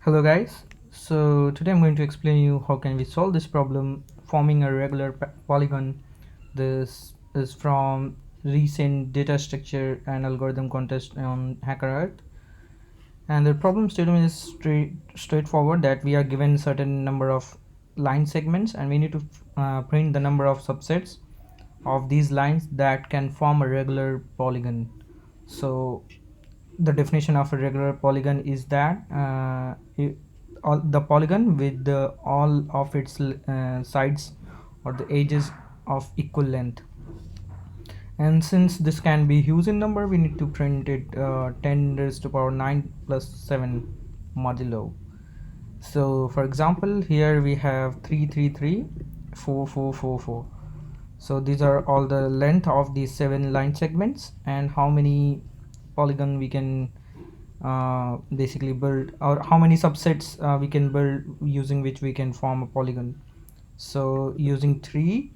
Hello guys, so today I'm going to explain you how can we solve this problem forming a regular polygon. This is from recent data structure and algorithm contest on HackerEarth, and the problem statement is straightforward that we are given certain number of line segments and we need to print the number of subsets of these lines that can form a regular polygon. So the definition of a regular polygon is that all the polygon with all of its sides or the edges of equal length, and since this can be huge in number we need to print it 10 raised to power 9 plus 7 modulo. So for example, here we have 333 4 4 4 4. So these are all the length of these 7 line segments and how many polygon we can basically build, or how many subsets we can build using which we can form a polygon. So using 3,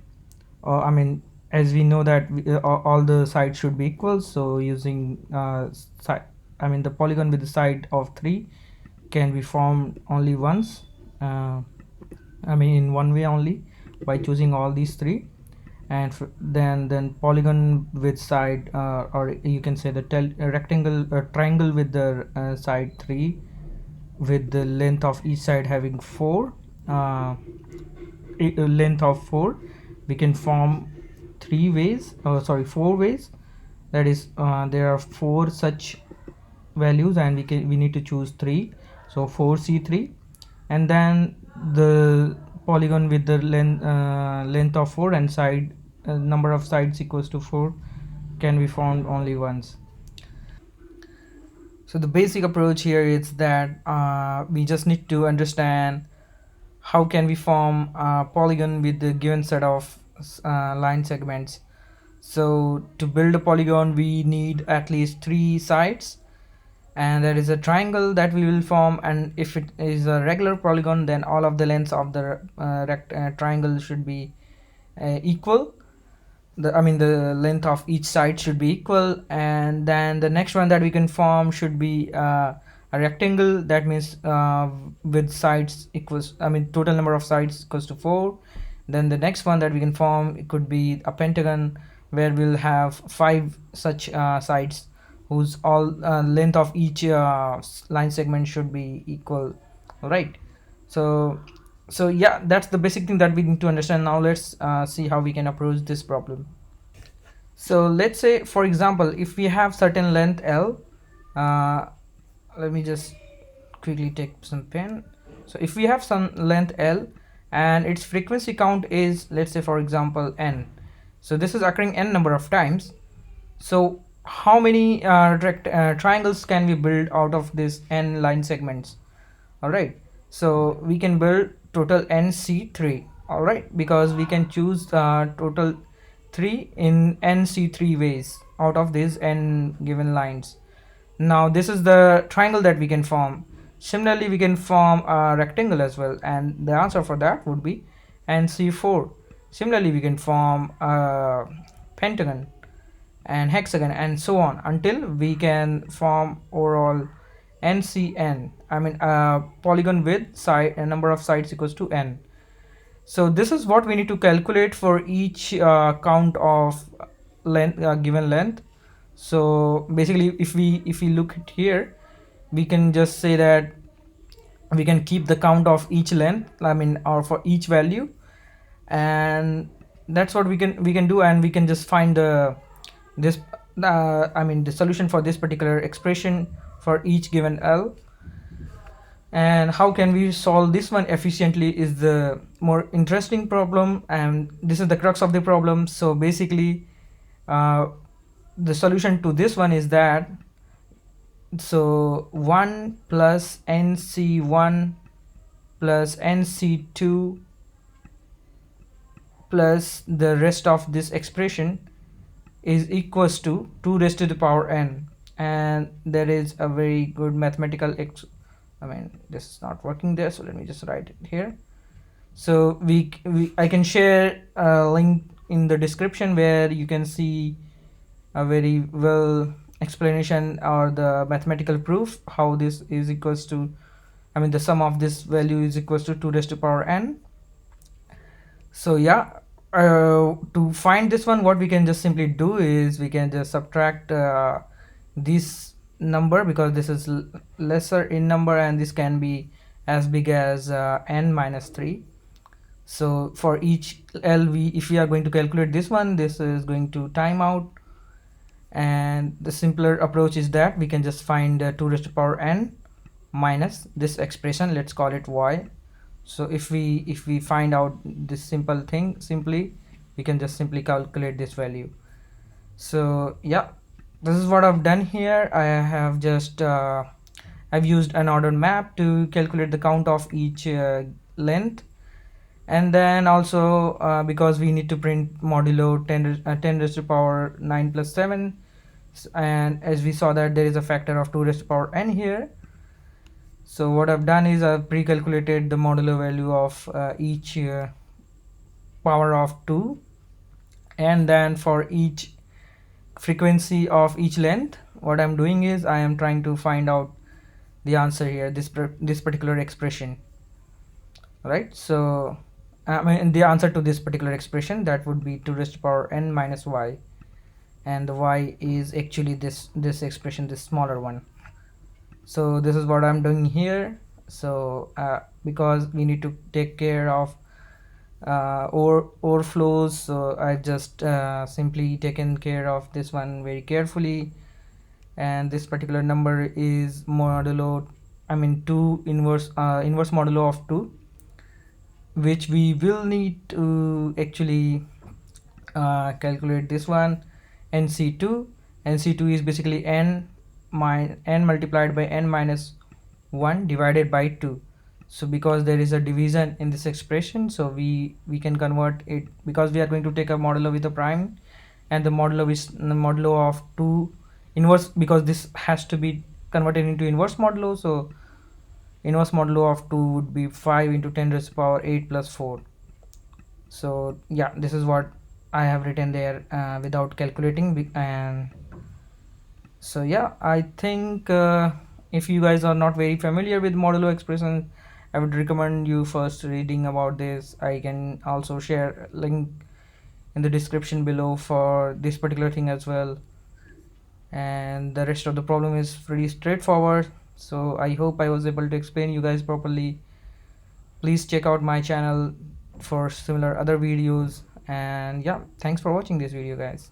I mean, as we know that all the sides should be equal, so using the polygon with the side of 3 can be formed only once, in one way only, by choosing all these 3. And then polygon with side, or you can say the rectangle triangle with the side 3 with the length of each side having 4, length of 4, we can form 4 ways. That is, there are 4 such values and we need to choose 3, so 4c3. And then the polygon with the length of 4 and side number of sides equals to 4 can be formed only once. So the basic approach here is that we just need to understand how can we form a polygon with the given set of line segments. So to build a polygon we need at least 3 sides, and there is a triangle that we will form, and if it is a regular polygon then all of the lengths of the triangle should be equal. The length of each side should be equal, and then the next one that we can form should be a rectangle. That means with sides equals, total number of sides equals to 4. Then the next one that we can form, it could be a pentagon, where we'll have 5 such sides whose all length of each line segment should be equal, right? So yeah, that's the basic thing that we need to understand. Now let's see how we can approach this problem. So let's say, for example, if we have certain length L, uh, let me just quickly take some pen. So if we have some length L and its frequency count is, let's say for example, n, so this is occurring n number of times. So how many triangles can we build out of this n line segments? All right, so we can build total nc3, all right, because we can choose total 3 in nc3 ways out of these n given lines. Now this is the triangle that we can form. Similarly, we can form a rectangle as well, and the answer for that would be nc4. Similarly, we can form a pentagon and hexagon and so on until we can form overall ncn, a polygon with side a number of sides equals to n. So this is what we need to calculate for each count of length, given length. So basically, if we look at here, we can just say that we can keep the count of each length, or for each value, and that's what we can do, and we can just find the solution for this particular expression for each given L. And how can we solve this one efficiently is the more interesting problem, and this is the crux of the problem. So basically, the solution to this one is that, so 1 plus nc1 plus nc2 plus the rest of this expression is equals to 2 raised to the power n. And there is a very good mathematical this is not working there, so let me just write it here. So I can share a link in the description where you can see a very well explanation or the mathematical proof how this is equals to I mean the sum of this value is equals to 2 raised to power n. So yeah, to find this one, what we can just simply do is we can just subtract this number, because this is lesser in number and this can be as big as n minus 3. So for each L, if we are going to calculate this one, this is going to time out, and the simpler approach is that we can just find 2 raised to power n minus this expression, let's call it y. So if we find out this simple thing, simply we can just simply calculate this value. So yeah, this is what I've done here. I have just I've used an ordered map to calculate the count of each length, and then also because we need to print modulo 10 raised to power 9 plus 7, and as we saw that there is a factor of 2 raised to power n here. So what I've done is I've pre-calculated the modulo value of each power of 2, and then for each frequency of each length, what I'm doing is I am trying to find out the answer here, this particular expression, right? So I mean the answer to this particular expression, that would be 2 raised to power n minus y, and the y is actually this expression, this smaller one. So this is what I'm doing here. So because we need to take care of overflows, so I just simply taken care of this one very carefully, and this particular number is modulo, I mean 2 inverse inverse modulo of 2, which we will need to actually calculate this one, nc2. nc2 is basically n multiplied by n minus 1 divided by 2. So because there is a division in this expression, so we can convert it, because we are going to take a modulo with a prime, and the modulo is the modulo of 2 inverse, because this has to be converted into inverse modulo. So inverse modulo of 2 would be 5 into 10 raised to power 8 plus 4. So yeah, this is what I have written there without calculating. And so yeah, I think if you guys are not very familiar with modulo expression, I would recommend you first reading about this. I can also share a link in the description below for this particular thing as well, and the rest of the problem is pretty straightforward. So I hope I was able to explain you guys properly. Please check out my channel for similar other videos, and yeah, thanks for watching this video, guys.